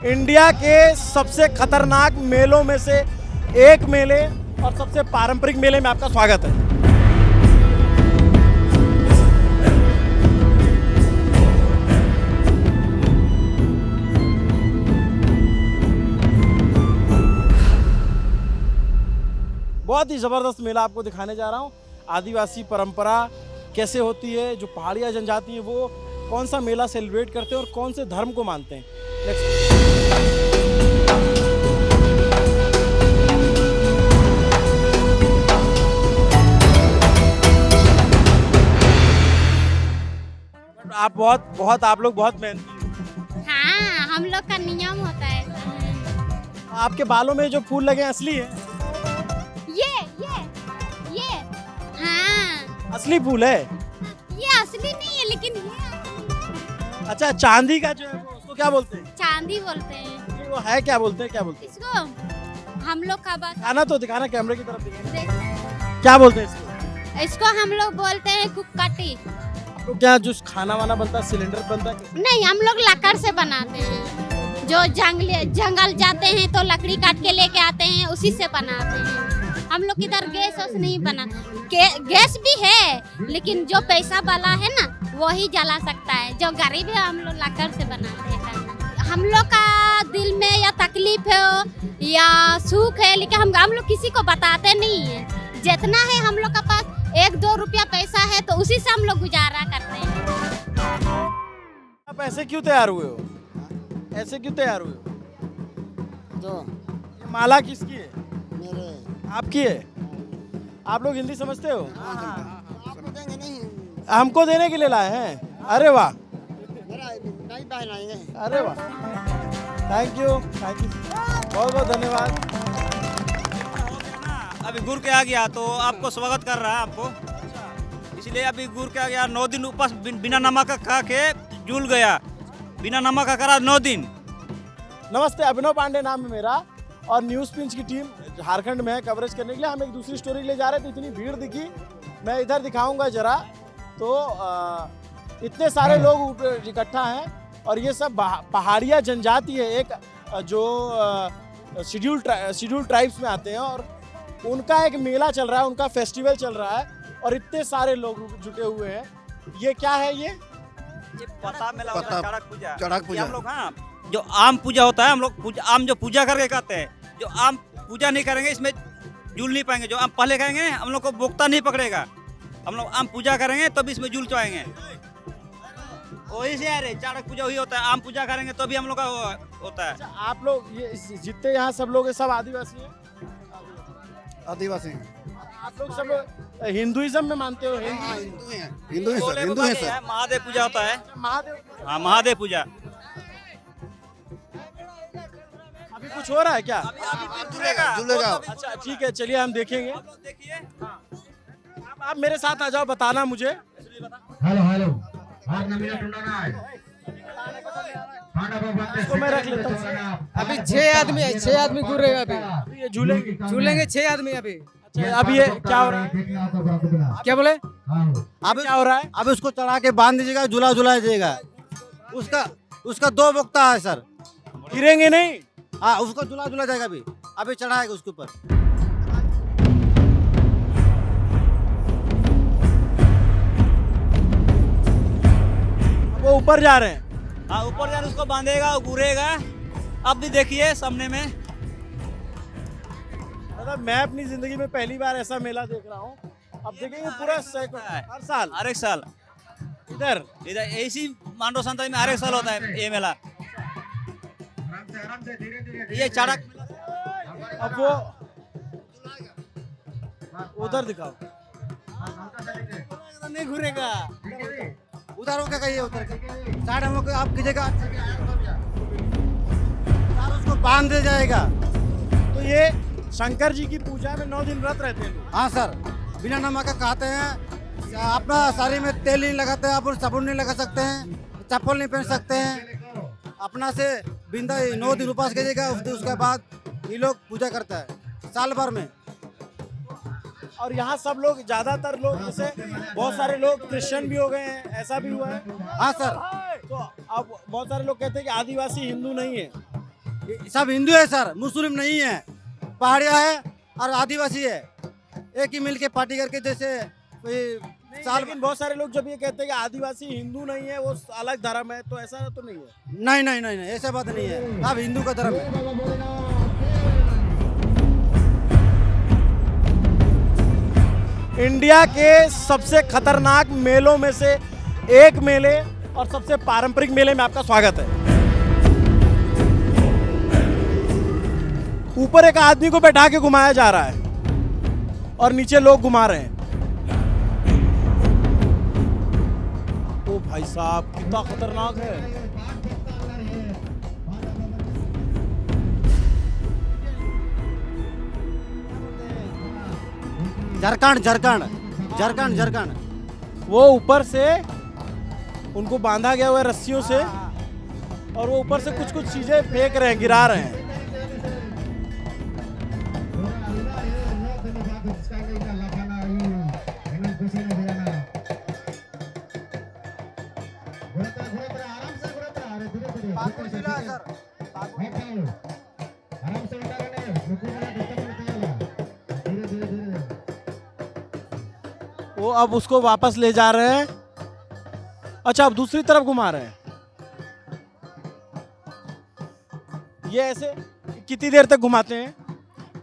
India के सबसे खतरनाक मेलों में से एक मेले और सबसे पारंपरिक मेले में आपका स्वागत है। बहुत ही ज़बरदस्त मेला आपको दिखाने जा रहा हूँ। आदिवासी परंपरा कैसे होती है, जो पहाड़िया जनजाति है वो कौन सा मेला सेलिब्रेट करते हैं और कौन से धर्म को मानते हैं। आप लोग बहुत मेहनती। हाँ, हम लोग का नियम होता है ऐसा। आपके बालों में जो फूल लगे हैं असली है? ये हाँ, असली फूल है? ये असली नहीं है लेकिन ये अच्छा, चांदी का जो है वो उसको क्या बोलते हैं? चांदी बोलते हैं। ये वो है क्या बोलते हैं, क्या बोलते हैं? इसको हम लोग का बात खाना तो दिखाना, कैमरे की तरफ दिखाना। क्या बोलते हैं इसको? इसको हम लोग बोलते हैं कुक्काटी। तो क्या जो खाना वाना बनता है, सिलेंडर बनता है? नहीं, हम लोग लकड़ से बनाते हैं। जो जंगल जाते हैं तो लकड़ी काट के लेके आते हैं, उसी से बनाते हैं। हम लोग इधर गैस नहीं बना, गैस भी है लेकिन जो पैसा वाला है ना वही जला सकता है। जो गरीब है हम लोग लकड़ से बनाते हैं खाना। हम लोग का दिल में या तकलीफ है या सुख है, लेकिन हम लोग किसी को बताते नहीं है। जितना है हम लोग का पास 1-2 रुपया पैसा है तो उसी से हम लोग गुजारा करते हैं। आप ऐसे क्यों तैयार हुए हो? ऐसे क्यों तैयार हुए हो? तो ये माला किसकी है? मेरे आपकी है? आप लोग हिंदी समझते हो? आपको देंगे नहीं, हमको देने के लिए लाए हैं? अरे वाह, मेरा नहीं बहन आएंगे। अरे वाह, थैंक यू, बहुत बहुत धन्यवाद। अभी गुर के आ गया तो आपको स्वागत कर रहा है आपको, इसलिए अभी गुर के आ गया। 9 दिन उपवास बिना नमक का खा के झूल गया, बिना नमक का करा 9 दिन। नमस्ते, अभिनव पांडे नाम है मेरा और न्यूज़ पिंच की टीम झारखंड में है कवरेज करने के लिए। हम एक दूसरी स्टोरी के लिए जा रहे थे, इतनी भीड़ दिखी, मैं इधर दिखाऊंगा जरा। तो इतने सारे लोग इकट्ठा हैं और ये सब पहाड़िया जनजाति है, एक जो शेड्यूल ट्राइब्स में आते हैं और उनका एक मेला चल रहा है, उनका फेस्टिवल चल रहा है और इतने सारे लोग जुटे हुए हैं। ये क्या है? ये पता मेला होता है, चड़क पूजा। चड़क पूजा। हम लोग हाँ, जो आम पूजा होता है हम लोग आम जो पूजा करके कहते हैं, जो आम पूजा नहीं करेंगे इसमें झूल नहीं पाएंगे। जो आम पहले खाएंगे हम लोग को बोक्ता नहीं पकड़ेगा। हम लोग आम पूजा करेंगे तभी इसमें झूल चुआएंगे। वही से यार चड़क पूजा वही होता है, आम पूजा करेंगे तो भी हम लोग का होता है। अच्छा, आप लोग ये जितने यहाँ सब लोग हैं सब आदिवासी हैं? आदिवासी हैं। आप लोग सब हिंदुइज्म में मानते हो? हिंदू हैं, हिंदू हैं सर, हिंदू हैं सर। महादेव पूजा होता है। महादेव। हाँ, महादेव पूजा। अभी कुछ हो रहा है क्या? झूलेगा। अच्छा ठीक है, चलिए हम देखेंगे। देखिए आप मेरे साथ आ जाओ, बताना मुझे। हेलो इसको मैं रख लेता हूँ। अभी 6 आदमी घूर रहे हैं। अभी ये झूलेंगे? झूलेंगे 6 आदमी अभी। अच्छा, अभी ये क्या हो रहा है? क्या बोले? अब क्या हो रहा है? अब उसको चढ़ा के बांध दीजिएगा, झूला झूला दीजिएगा। उसका 2 बोक्ता है सर। गिरेंगे नहीं? हाँ, उसको झूला झूला जाएगा। अभी चढ़ाएगा उसके ऊपर। वो ऊपर जा रहे हैं? हाँ, ऊपर जाने उसको बांधेगा, घूरेगा। अब भी देखिए सामने में। मतलब मैं अपनी जिंदगी में पहली बार ऐसा मेला देख रहा हूँ। अब देखेंगे पूरा हर साल। हर एक साल इधर ऐसी मांडो संताई में हर एक साल होता है ये मेला। ये चड़क अब वो उधर दिखाओ। नहीं घूरेगा, उधर होके कहिए, उधर साइड हम लोग आप कीजिएगा, उसको बांध दे जाएगा। तो ये शंकर जी की पूजा में 9 दिन व्रत रहते हैं लोग? हाँ सर, बिना नमक का खाते हैं। अपना शरीर में तेल नहीं लगाते हैं, आप साबुन नहीं लगा सकते हैं, चप्पल नहीं पहन सकते हैं। अपना से बिंदा 9 दिन उपवास कीजिएगा, उसके बाद ये लोग पूजा करता है साल भर में। और यहाँ सब लोग, ज्यादातर लोग, जैसे बहुत सारे लोग क्रिश्चियन भी हो गए हैं, ऐसा भी हुआ है? हाँ सर। तो अब बहुत सारे लोग कहते हैं कि आदिवासी हिंदू नहीं है, सब हिंदू है सर, मुस्लिम नहीं है। पहाड़िया है और आदिवासी है, एक ही मिल के पार्टी करके जैसे कोई साल। लेकिन बहुत सारे लोग जब ये कहते हैं कि आदिवासी हिंदू नहीं है, वो अलग धर्म है, तो ऐसा तो नहीं है। नहीं नहीं नहीं नहीं, ऐसा बात नहीं है, अब हिंदू का धर्म है। इंडिया के सबसे खतरनाक मेलों में से एक मेले और सबसे पारंपरिक मेले में आपका स्वागत है। ऊपर एक आदमी को बैठा के घुमाया जा रहा है और नीचे लोग घुमा रहे हैं। ओ भाई साहब, कितना खतरनाक है। झारखंड झारखंड झारखंड झारखंड। वो ऊपर से उनको बांधा गया हुआ है रस्सियों से, और वो ऊपर से कुछ कुछ चीजें फेंक रहे हैं, गिरा रहे हैं। वो अब उसको वापस ले जा रहे हैं। अच्छा, अब दूसरी तरफ घुमा रहे हैं। ये ऐसे कितनी देर तक घुमाते हैं?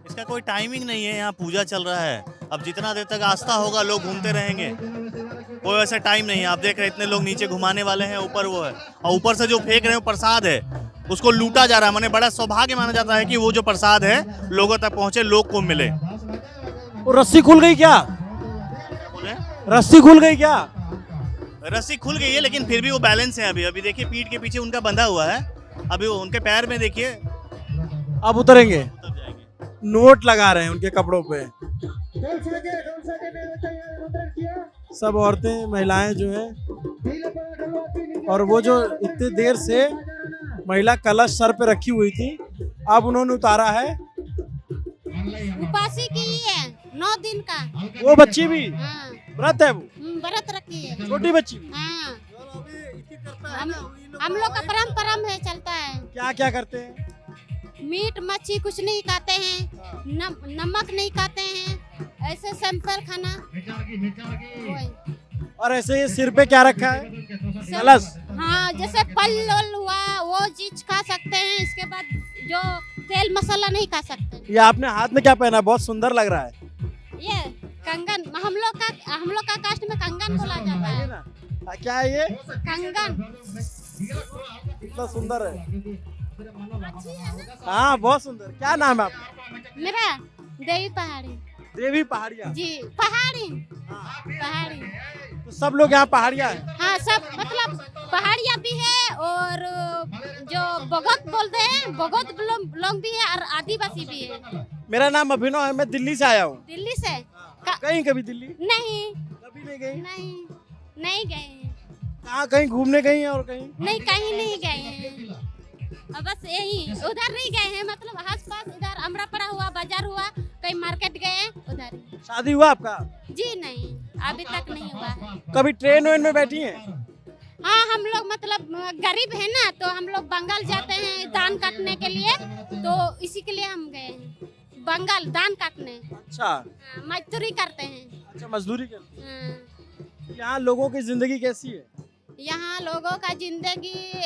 इसका कोई टाइमिंग नहीं है, यहाँ पूजा चल रहा है। अब जितना देर तक आस्था होगा लोग घूमते रहेंगे, कोई वैसा टाइम नहीं है। आप देख रहे हैं इतने लोग नीचे घुमाने वाले हैं, ऊपर वो है, और ऊपर से जो फेंक रहे हैं प्रसाद है, उसको लूटा जा रहा है। माने बड़ा सौभाग्य माना जाता है कि वो जो प्रसाद है लोगों तक पहुंचे, लोग को मिले। वो रस्सी खुल गई क्या? रस्सी खुल गई क्या? रस्सी खुल गई है, लेकिन फिर भी वो बैलेंस है। अभी देखिए पीठ के पीछे उनका बंधा हुआ है, अभी वो उनके पैर में देखिए। अब उतरेंगे। उतर जाएंगे। नोट लगा रहे हैं उनके कपड़ों पे। सब औरतें, महिलाएं जो है, और वो जो इतने देर से महिला कलश सर पे रखी हुई थी, अब उन्होंने उतारा है। उपासी की है 9 दिन का। वो बच्ची भी हाँ, व्रत है, वो व्रत रखी है। छोटी बच्ची भी। हाँ, हम लोग का परम्परा में चलता है। क्या क्या करते हैं? मीट मच्छी कुछ नहीं खाते हैं, नमक नहीं खाते हैं, ऐसे सिंपल खाना। वही। और ऐसे ये सिर पे क्या रखा है? कलश। हाँ, जैसे फल हुआ वो चीज खा सकते हैं, इसके बाद जो तेल मसाला नहीं खा सकते। ये आपने हाथ में क्या पहना है? बहुत सुंदर लग रहा है। ये कंगन, हम लोग का कास्ट में कंगन बोला जाता है। क्या है ये? कंगन। कितना सुंदर है। हाँ, बहुत सुंदर। क्या नाम है आपका? मेरा देवी पहाड़ी। देवी पहाड़िया जी, पहाड़ी। पहाड़ी। तो सब लोग यहाँ पहाड़िया है? हाँ, सब मतलब पहाड़िया भी है, और जो बगत बोलते हैं बगत लोग भी है, और आदिवासी भी है। मेरा नाम अभिनव है, मैं दिल्ली से आया हूँ। दिल्ली से? कहीं कभी दिल्ली नहीं, कभी नहीं गई? नहीं गए हैं। कहाँ कहीं घूमने गई हैं? और कहीं नहीं, कहीं नहीं गए हैं। अब बस यही उधर नहीं गए हैं, मतलब आस पास इधर अमरापड़ा हुआ, बाजार हुआ, कहीं मार्केट गए, उधर ही। शादी हुआ आपका? जी नहीं, अभी तक नहीं हुआ है। कभी ट्रेन वेन में बैठी हैं? हाँ, हम लोग मतलब गरीब है ना, तो हम लोग बंगाल जाते हैं दान काटने के लिए, तो इसी के लिए हम गए हैं बंगाल दान काटने। अच्छा। हाँ, मजदूरी करते हैं। अच्छा, मजदूरी करते हाँ। हैं। यहाँ लोगों की जिंदगी कैसी है? यहाँ लोगों का जिंदगी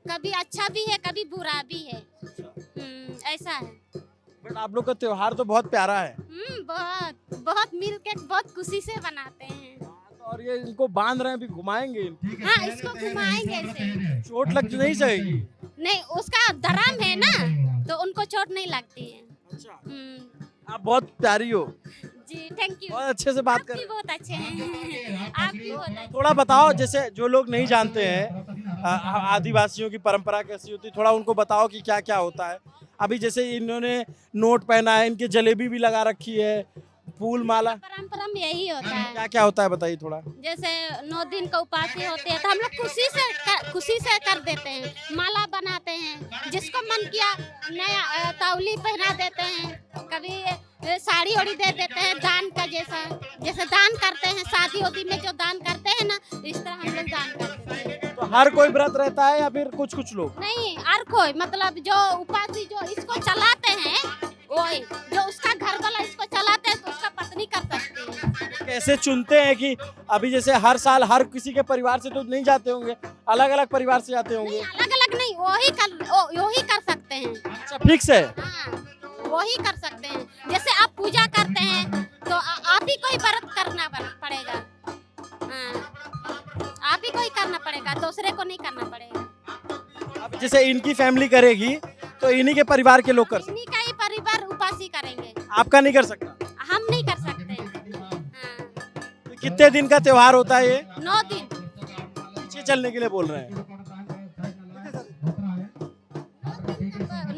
कभी अच्छा भी है, कभी बुरा भी है। ऐसा है। बट आप लोग का त्योहार तो बहुत प्यारा है। बहुत बहुत मिल के बहुत खुशी से बनाते हैं। और ये इनको बांध रहे हैं, अभी घुमाएंगे। हाँ, इसको घुमाएंगे ऐसे। चोट लग नहीं जाएगी? नहीं, उसका धर्म है ना, तो उनको चोट नहीं लगती है। आप बहुत प्यारी हो जी, थैंक यू। बहुत अच्छे से बात कर रहे आप भी बहुत अच्छे हैं। आप भी बहुत अच्छे। थोड़ा बताओ, जैसे जो लोग नहीं जानते हैं आदिवासियों की परंपरा कैसी होती है, थोड़ा उनको बताओ कि क्या क्या होता है। अभी जैसे इन्होंने नोट पहना है, इनके जलेबी भी लगा रखी है, फूल माला। परंपरा में यही होता है। क्या क्या होता है बताइए थोड़ा। जैसे 9 दिन का उपासी होते हैं, तो हम लोग खुशी से कर देते हैं, माला बनाते हैं, जिसको मन किया नया तौली पहना देते हैं, कभी साड़ी ओड़ी दे देते हैं, दान का जैसे दान करते हैं, शादी उदी में जो दान करते हैं ना, इस तरह हम लोग दान करते हैं। तो हर कोई व्रत रहता है या फिर कुछ कुछ लोग? नहीं, हर कोई मतलब जो उपासी जो इसको चलाते हैं वही, जो उसका घर वाला इसको चलाते हैं तो उसका पत्नी कर सकती है। कैसे चुनते हैं कि अभी जैसे हर साल हर किसी के परिवार से तो नहीं जाते होंगे, अलग अलग परिवार से जाते होंगे? अलग अलग नहीं, वही कर सकते हैं। अच्छा, फिक्स है? हाँ, वही कर सकते हैं। जैसे आप पूजा करते हैं तो आप ही कोई व्रत करना पड़ेगा। हाँ, आप ही कोई करना पड़ेगा, दूसरे को नहीं करना पड़ेगा। अब जैसे इनकी फैमिली करेगी तो इन्हीं के परिवार के लोग कर सकते इन्हीं का ही परिवार उपासी करेंगे, हैं। आपका नहीं कर सकता? हम नहीं कर सकते। हाँ, तो कितने दिन का त्योहार होता है ये? 9 दिन। पीछे चलने के लिए बोल रहे हैं।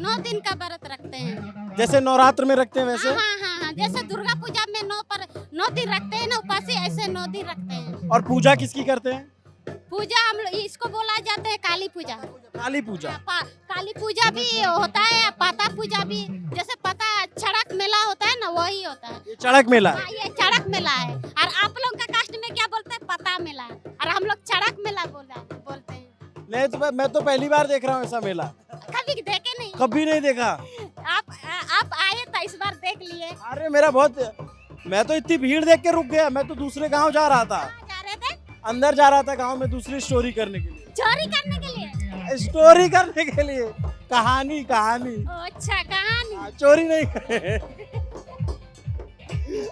9 दिन का व्रत रखते हैं। जैसे नवरात्र में रखते हैं वैसे? हाँ, जैसे दुर्गा पूजा में 9 दिन रखते हैं ना उपासी, ऐसे 9 दिन रखते हैं। और पूजा किसकी करते हैं? पूजा हम लोग इसको बोला जाता है काली पूजा। काली पूजा? काली पूजा भी होता है, पाता पूजा भी। जैसे पता चड़क मेला होता है ना, वही होता है। ये चड़क मेला है? हाँ, ये चड़क मेला है। और आप लोग का कास्ट में क्या बोलते हैं? पता मेला। और हम लोग चड़क मेला बोलते हैं। नहीं तो मैं तो पहली बार देख रहा हूँ ऐसा मेला। कभी देखे नहीं? कभी नहीं देखा। आप आए तो इस बार देख लिए। अरे मैं तो इतनी भीड़ देख के रुक गया। मैं तो दूसरे गांव जा रहा था, कहाँ जा रहे थे? अंदर जा रहा था गांव में दूसरी स्टोरी करने के लिए। चोरी करने के लिए? स्टोरी करने के लिए, कहानी। अच्छा, कहानी। चोरी नहीं।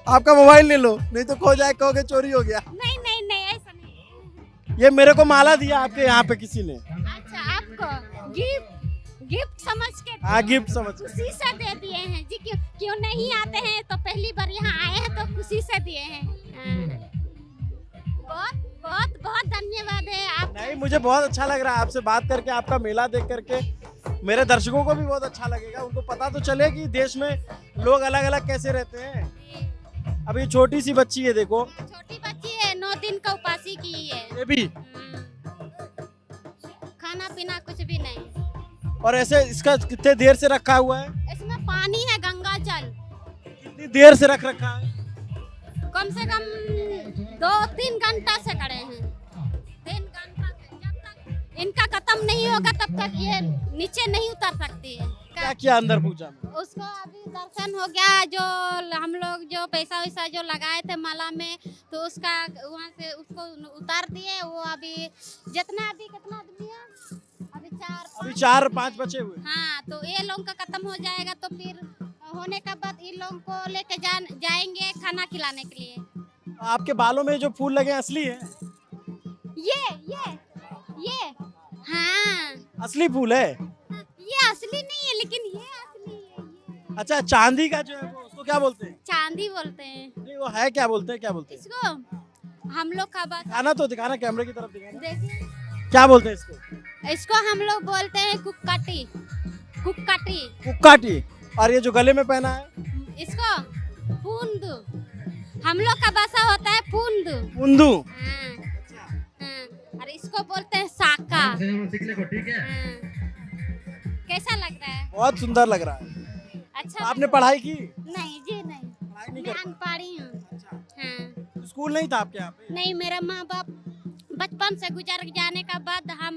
आपका मोबाइल ले लो, नहीं तो खो जाए, कहोगे चोरी हो गया। नहीं, ऐसा नहीं। ये मेरे को माला दिया आपके यहाँ पे किसी ने। अच्छा, आपको गिफ्ट समझ के? हाँ, गिफ्ट समझ के। खुशी से दे दिए हैं जी। क्यों नहीं आते हैं तो पहली बार यहाँ आए हैं तो खुशी से दिए हैं। हाँ। बहुत धन्यवाद है आप। नहीं, मुझे बहुत अच्छा लग रहा है आपसे बात करके, आपका मेला देख करके। मेरे दर्शकों को भी बहुत अच्छा लगेगा, उनको पता तो चले कि देश में लोग अलग अलग कैसे रहते हैं। अभी छोटी सी बच्ची है, देखो। छोटी बच्ची है, 9 दिन का उपासी की है। ये भी? खाना पीना कुछ भी नहीं। और ऐसे इसका कितने देर से रखा हुआ है? इसमें पानी है, गंगा जल। कितनी देर से रख रखा है? कम से कम 2-3 घंटा से खड़े हैं। 3 घंटा से। जब तक इनका खत्म नहीं होगा तब तक ये नीचे नहीं उतर सकती है। क्या किया अंदर पूजा में? उसको अभी दर्शन हो गया। जो हम लोग जो पैसा वैसा जो लगाए थे माला में, तो उसका वहाँ से उसको उतार दिए। वो अभी कितना आदमी है? अभी 4-5 बचे हुए। हाँ, तो ये लोग का खत्म हो जाएगा तो फिर होने के बाद इन लोगों को लेके जाएंगे खाना खिलाने के लिए। आपके बालों में जो फूल लगे हैं असली है? ये हाँ, असली फूल है? ये असली नहीं है लेकिन ये असली है। ये अच्छा, चांदी का जो है वो उसको क्या बोलते हैं? चांदी बोलते हैं। नहीं, वो है क्या बोलते हैं? इसको हम लोग का बात दिखाना तो दिखाना, कैमरे की तरफ दिखाना। देखिए, क्या बोलते हैं इसको? इसको हम लोग बोलते हैं कुक्काटी। कुक्काटी। और ये जो गले में पहना है? इसको पूंदू। हम लोग का भाषा होता है पूंदू। हाँ। और इसको बोलते हैं साका। हाँ। कैसा लग रहा है? बहुत सुंदर लग रहा है। अच्छा। आपने पढ़ाई की? नहीं जी, नहीं। पढ़ाई नहीं मैं करते? अनपढ़ी हूँ। हाँ। स्कूल नहीं था आपके यहाँ पे? नहीं, मेरा माँ बाप बचपन से गुजर जाने का बाद हम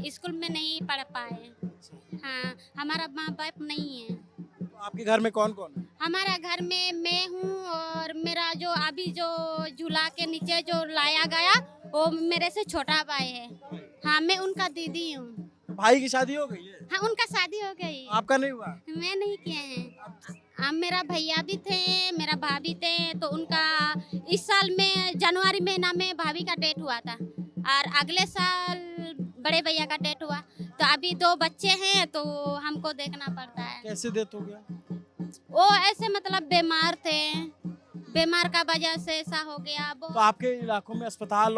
स्कूल में नहीं पढ़ पाए। हाँ, हमारा माँ बाप नहीं है। तो आपके घर में कौन कौन है? हमारा घर में मैं हूँ और मेरा जो अभी जो झूला के नीचे जो लाया गया वो मेरे से छोटा भाई है। हाँ, मैं उनका दीदी हूँ। भाई की शादी हो गई है? हाँ, उनका शादी हो गई। आपका नहीं हुआ? मैं नहीं किए हैं। अब मेरा भैया भी थे, मेरा भाभी थे, तो उनका इस साल में जनवरी महीना में भाभी का डेट हुआ था और अगले साल बड़े भैया का डेट हुआ। तो अभी 2 बच्चे हैं तो हमको देखना पड़ता है। कैसे डेथ हो गया? वो ऐसे मतलब बीमार थे, बीमार का वजह से ऐसा हो गया। तो आपके इलाकों में अस्पताल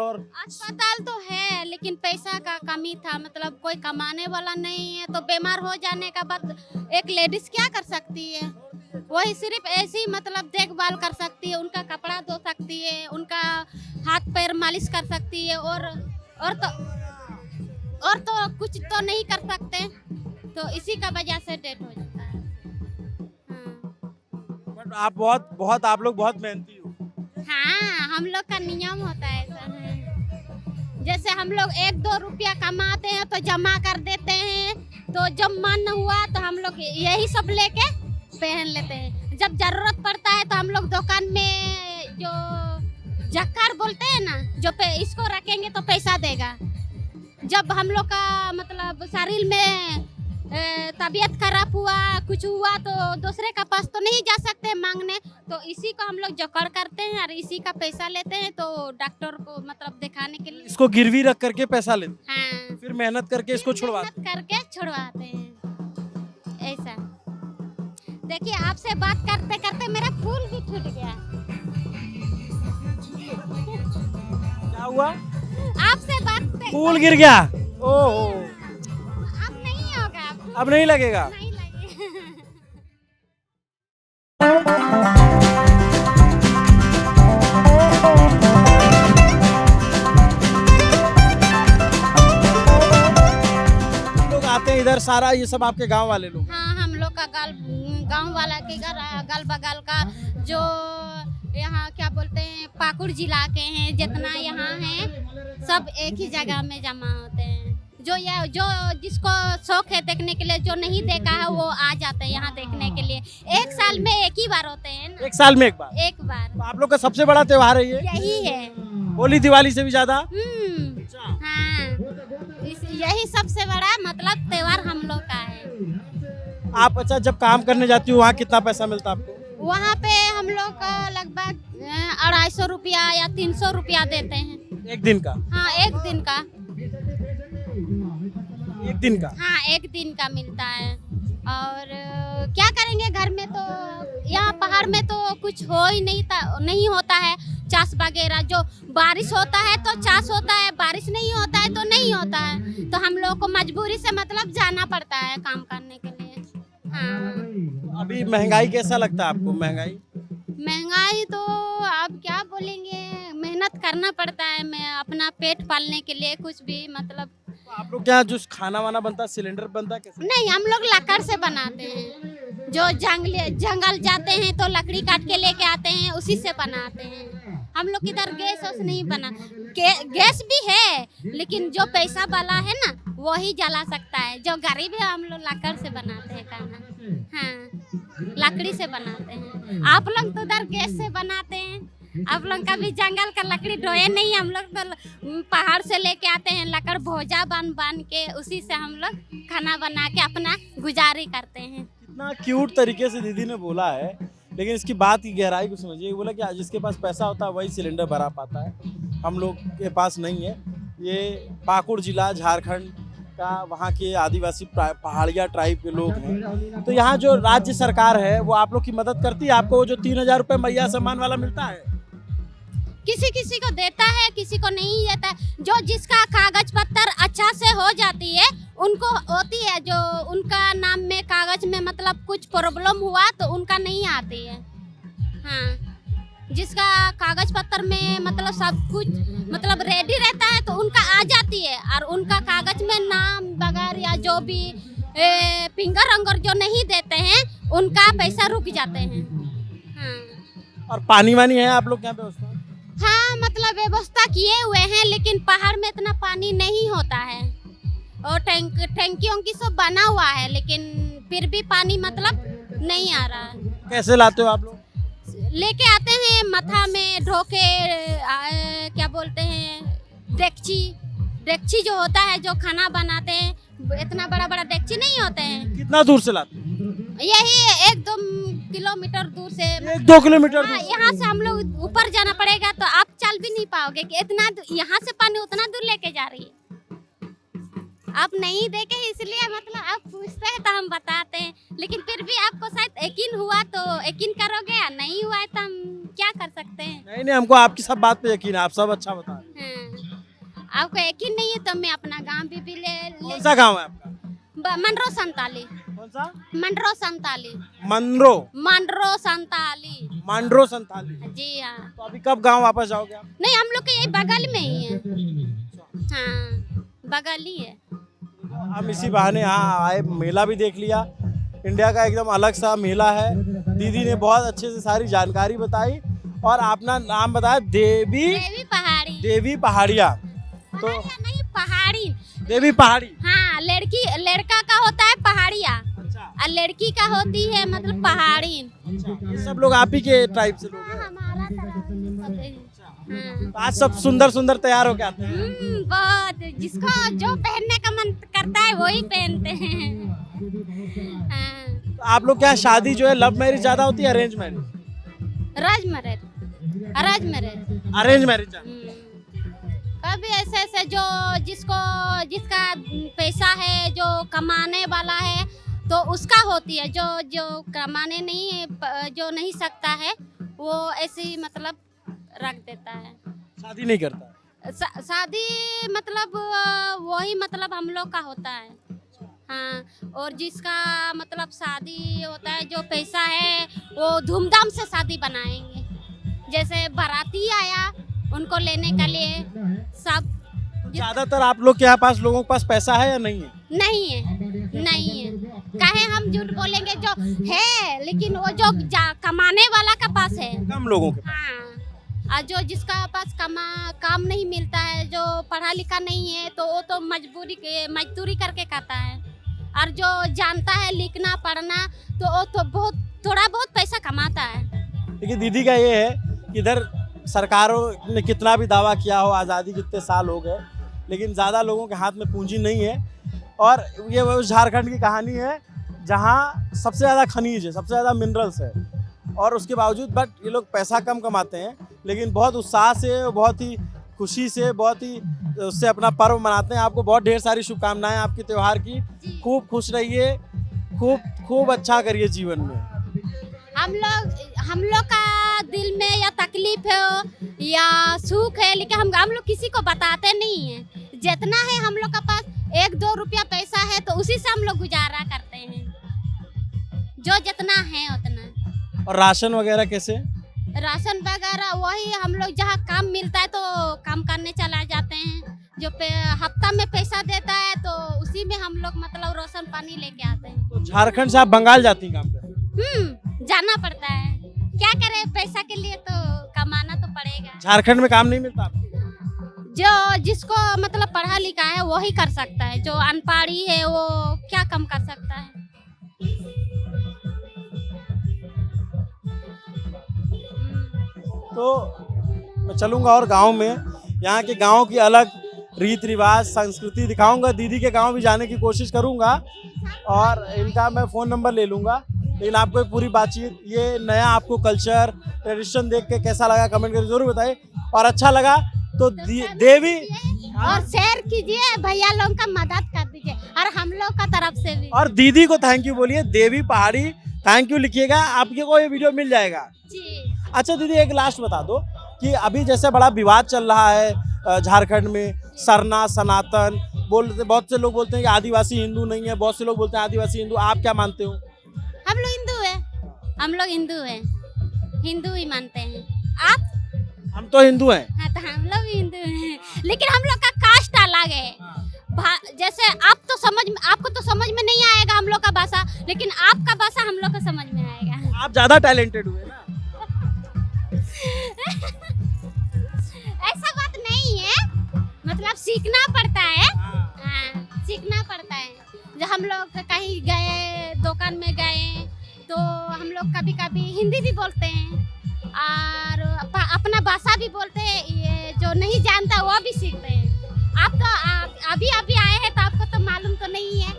तो है लेकिन पैसा का कमी था, मतलब कोई कमाने वाला नहीं है। तो बीमार हो जाने का बाद एक लेडीज क्या कर सकती है? वही सिर्फ ऐसे ही मतलब देखभाल कर सकती है, उनका कपड़ा धो सकती है, उनका हाथ पैर मालिश कर सकती है और तो कुछ तो नहीं कर सकते। तो इसी का वजह से डेथ हो जाता है। हाँ। बट आप लोग बहुत मेहनती हो। हाँ, हम लोग का नियम होता है ऐसा। जैसे हम लोग 1-2 रुपया कमाते हैं तो जमा कर देते हैं, तो जब मन हुआ तो हम लोग यही सब लेके पहन लेते हैं। जब जरूरत पड़ता है तो हम लोग दुकान में जो जक्कर बोलते हैं ना, जो इसको रखेंगे तो पैसा देगा। जब हम लोग का मतलब शरीर में तबीयत खराब हुआ, कुछ हुआ तो दूसरे का पास तो नहीं जा सकते मांगने, तो इसी को हम लोग जकड़ करते हैं और इसी का पैसा लेते हैं, तो डॉक्टर को मतलब दिखाने के लिए इसको गिरवी रख करके पैसा लेते हैं, हाँ, फिर मेहनत करके इसको छुड़वाते मेहनत करके छुड़वाते हैं। ऐसा देखिए, आपसे बात करते करते मेरा फूल भी छूट गया। हैं। क्या हुआ? आपसे बात फूल गिर गया। ओहो, अब नहीं होगा, अब नहीं लगेगा। नहीं लगेगा। लोग आते हैं इधर, सारा ये सब आपके गांव वाले लोग? हाँ, हम लोग का गांव वाला के घर अगल बगल का जो यहाँ क्या बोलते हैं पाकुड़ जिला के हैं, जितना यहाँ है सब एक ही जगह में जमा होते हैं। जो जिसको शौक है देखने के लिए, जो नहीं देखा है वो आ जाते हैं यहाँ देखने के लिए। एक साल में एक ही बार होते हैं ना, एक साल में एक बार? एक बार। तो आप लोग का सबसे बड़ा त्योहार है ये? यही है। होली दिवाली से भी ज्यादा? हाँ, यही सबसे बड़ा मतलब त्योहार हम लोग का है। आप अच्छा जब काम करने जाती हो वहाँ कितना पैसा मिलता है आपको? वहाँ पे हम लोग का लगभग 250 रुपया या 300 रुपया देते हैं। एक दिन का? हाँ, एक दिन का। एक दिन का? हाँ, एक दिन का मिलता है। और क्या करेंगे, घर में तो यहाँ पहाड़ में तो कुछ हो ही नहीं होता है चास वगैरह। जो बारिश होता है तो चास होता है, बारिश नहीं होता है तो नहीं होता है, तो हम लोग को मजबूरी से मतलब जाना पड़ता है काम करने के लिए। हाँ, अभी महंगाई कैसा लगता है आपको? महंगाई तो अब क्या बोलेंगे, मेहनत करना पड़ता है मैं अपना पेट पालने के लिए, कुछ भी मतलब। आप लोग क्या जो खाना वाना बनता है सिलेंडर बनता है कैसे? नहीं, हम लोग लकड़ से बनाते हैं। जो जंगल जाते हैं तो लकड़ी काट के लेके आते हैं, उसी से बनाते हैं। हम लोग इधर गैस नहीं बना, गैस भी है लेकिन जो पैसा वाला है ना वही जला सकता है। जो गरीब है हम लोग लकड़ से बनाते हैं खाना। हाँ, लकड़ी से बनाते हैं। आप लोग तो उधर गैस से बनाते हैं। आप लोग कभी जंगल का लकड़ी ढोए नहीं, हम लोग तो पहाड़ से लेके आते हैं लकड़, भोजा बांध के उसी से हम लोग खाना बना के अपना गुजारी करते हैं। इतना क्यूट तरीके से दीदी ने बोला है, लेकिन इसकी बात की गहराई को समझिए। बोला कि जिसके पास पैसा होता है वही सिलेंडर भरा पाता है, हम लोग के पास नहीं है। ये पाकुड़ जिला झारखंड का, वहाँ के आदिवासी पहाड़िया ट्राइब के लोग हैं। तो यहाँ जो राज्य सरकार है वो आप लोग की मदद करती है? आपको जो 3000 रुपये मैया सम्मान वाला मिलता है? किसी किसी को देता है, किसी को नहीं देता है। जो जिसका कागज पत्तर अच्छा से हो जाती है उनको होती है, जो उनका नाम में कागज में मतलब कुछ प्रॉब्लम हुआ तो उनका नहीं आती है। हाँ, जिसका कागज पत्तर में मतलब सब कुछ मतलब रेडी रहता है तो उनका आ जाती है, और उनका कागज में नाम वगैरह या जो भी फिंगर अंगर जो नहीं देते हैं उनका पैसा रुक जाते हैं। हाँ, और पानी वानी है आप लोग यहाँ व्यवस्था? हाँ, मतलब व्यवस्था किए हुए हैं, लेकिन पहाड़ में इतना पानी नहीं होता है। और टंकियों की सब बना हुआ है, लेकिन फिर भी पानी मतलब नहीं आ रहा है। कैसे लाते हो आप लोग? लेके आते हैं मथा में ढोके, क्या बोलते हैं डेगची जो होता है जो खाना बनाते हैं, इतना बड़ा बड़ा डेगची नहीं होते हैं। कितना दूर से लाते? यही 1-2 किलोमीटर दूर से। 1-2 किलोमीटर? हाँ, यहाँ से हम लोग ऊपर जाना पड़ेगा तो आप चल भी नहीं पाओगे कि इतना यहाँ से पानी उतना दूर लेके जा रही है। आप नहीं देखे इसलिए मतलब आप पूछते हैं तो हम बताते हैं, लेकिन फिर भी आपको शायद यकीन हुआ तो यकीन करोगे, या नहीं हुआ है तो हम क्या कर सकते हैं। नहीं, हमको आपकी सब बात पे यकीन है, आप सब अच्छा बता रहे हैं। हाँ, आपको यकीन नहीं है तो मैं अपना गांव भी ले। कौन सा गांव है आपका? मंडरो संताली। कौन सा? मंडरो संताली। मंडरो संताली। जी हाँ। तो अभी कब गांव वापस जाओगे आप? नहीं, हम लोग के यही बगल में ही है। हाँ, बगल ही है। हम इसी बहाने यहाँ आए, मेला भी देख लिया। इंडिया का एकदम अलग सा मेला है। दीदी ने बहुत अच्छे से सारी जानकारी बताई और अपना नाम बताया देवी पहाड़िया। तो नहीं, पहाड़ी। देवी पहाड़ी। हाँ, लड़का का होता है पहाड़िया और लड़की का होती है मतलब पहाड़ी। ये सब लोग आप ही के टाइप से लोग हैं। हमारा तरह होते हैं। हाँ। तो आज सब सुंदर सुंदर तैयार होके आते हैं। बहुत, जिसको जो पहनने का मन करता है वही पहनते हैं। हाँ। तो आप लोग क्या शादी जो है लव मैरिज ज्यादा होती है arrange marriage? Arrange marriage. Arrange marriage. कभी ऐसे जो जिसका पैसा है, जो कमाने वाला है तो उसका होती है। जो कमाने नहीं, जो नहीं सकता है वो ऐसे ही मतलब रख देता है, शादी नहीं करता। शादी मतलब वही मतलब हम लोग का होता है। हाँ, और जिसका मतलब शादी होता है, जो पैसा है वो धूमधाम से शादी बनाएंगे। जैसे बाराती आया उनको लेने के लिए सब। ज्यादातर आप लोग के यहाँ पास लोगों के पास पैसा है या नहीं है? नहीं है। काहे हम झूठ बोलेंगे, जो है लेकिन वो जो कमाने वाला का पास है, कम लोगों के। हाँ, और जो जिसका पास काम नहीं मिलता है, जो पढ़ा लिखा नहीं है तो वो तो मजदूरी करके खाता है। और जो जानता है लिखना पढ़ना तो वो तो थोड़ा बहुत पैसा कमाता है। देखिए दीदी का ये है कि इधर सरकारों ने कितना भी दावा किया हो, आज़ादी कितने साल हो गए, लेकिन ज़्यादा लोगों के हाथ में पूंजी नहीं है। और ये वो झारखंड की कहानी है जहाँ सबसे ज़्यादा खनिज है, सबसे ज़्यादा मिनरल्स है, और उसके बावजूद बट ये लोग पैसा कम कमाते हैं, लेकिन बहुत उत्साह से, बहुत ही खुशी से, बहुत ही उससे अपना पर्व मनाते हैं। आपको बहुत ढेर सारी शुभकामनाएं आपके त्यौहार की। खूब खुश रहिए, खूब अच्छा करिए जीवन में। हम लोग का दिल में या तकलीफ है या सुख है, लेकिन हम लोग किसी को बताते नहीं हैं। जितना है हम लोग का पास 1-2 रुपया पैसा है तो उसी से हम लोग गुजारा करते हैं, जो जितना है उतना। और राशन वगैरह कैसे? राशन वगैरह वही हम लोग जहाँ काम मिलता है तो काम करने चला जाते हैं। जो हफ्ता में पैसा देता है तो उसी में हम लोग मतलब राशन पानी लेके आते हैं। तो झारखंड से आप बंगाल जाती हैं काम पे? जाना पड़ता है, क्या करे, पैसा के लिए तो कमाना तो पड़ेगा। झारखंड में काम नहीं मिलता आपको? जो जिसको मतलब पढ़ा लिखा है वही कर सकता है, जो अनपढ़ी है वो क्या कम कर सकता है। तो मैं चलूँगा और गांव में, यहाँ के गांव की अलग रीति रिवाज संस्कृति दिखाऊंगा। दीदी के गांव भी जाने की कोशिश करूंगा और इनका मैं फ़ोन नंबर ले लूँगा। लेकिन आपको एक पूरी बातचीत, ये नया आपको कल्चर ट्रेडिशन देख के कैसा लगा कमेंट करके ज़रूर बताइए, और अच्छा लगा तो देवी और शेयर कीजिए, भैया लोगों का मदद कर दीजिए और हम लोग का तरफ से भी। और दीदी को थैंक यू बोलिए, देवी पहाड़ी थैंक यू लिखिएगा, आपके को ये वीडियो मिल जाएगा जी। अच्छा दीदी एक लास्ट बता दो कि अभी जैसे बड़ा विवाद चल रहा है झारखंड में, सरना सनातन बोलते, बहुत से लोग बोलते हैं कि आदिवासी हिंदू नहीं है, बहुत से लोग बोलते हैं आदिवासी हिंदू, आप क्या मानते हो? हम लोग हिंदू हैं, हिंदू ही मानते हैं। आप? हम तो हिंदू हैं। हाँ, तो हम लोग भी हिंदू हैं, लेकिन हम लोग का कास्ट अलग है। जैसे आपको तो समझ में नहीं आएगा हम लोग का भाषा, लेकिन आपका भाषा हम लोग को समझ में आएगा। आप ज्यादा टैलेंटेड हुए ना। ऐसा बात नहीं है, मतलब सीखना पड़ता है। हाँ, सीखना पड़ता है। जब हम लोग कहीं गए, दुकान में गए तो हम लोग कभी कभी हिंदी भी बोलते हैं और अपना भाषा भी बोलते हैं। ये जो नहीं जानता वो भी सीखते हैं। आप तो अभी आए हैं तो आपको तो मालूम तो नहीं है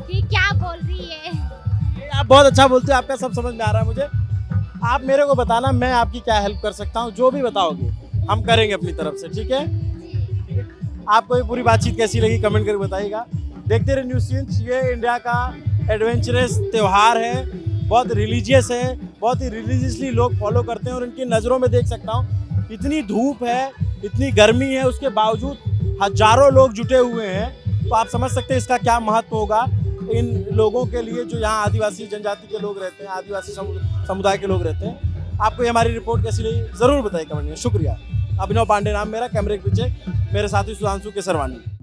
कि क्या बोल रही है। आप बहुत अच्छा बोलते हो, आपका सब समझ में आ रहा है मुझे। आप मेरे को बताना मैं आपकी क्या हेल्प कर सकता हूँ, जो भी बताओगे हम करेंगे अपनी तरफ से, ठीक है? आपको ये पूरी बातचीत कैसी लगी कमेंट करके बताइएगा। देखते रहिए न्यूज़ पिंच। ये इंडिया का एडवेंचरस त्यौहार है, बहुत रिलीजियस है, बहुत ही रिलीजियसली लोग फॉलो करते हैं, और इनकी नज़रों में देख सकता हूँ इतनी धूप है, इतनी गर्मी है, उसके बावजूद हजारों लोग जुटे हुए हैं। तो आप समझ सकते हैं इसका क्या महत्व होगा इन लोगों के लिए जो यहाँ आदिवासी जनजाति के लोग रहते हैं, आदिवासी समुदाय के लोग रहते हैं। आपको ये हमारी रिपोर्ट कैसी लगी ज़रूर बताइए कमेंट में। शुक्रिया। अभिनव पांडे नाम मेरा, कैमरे के पीछे मेरे साथी सुधांशु केसरवानी।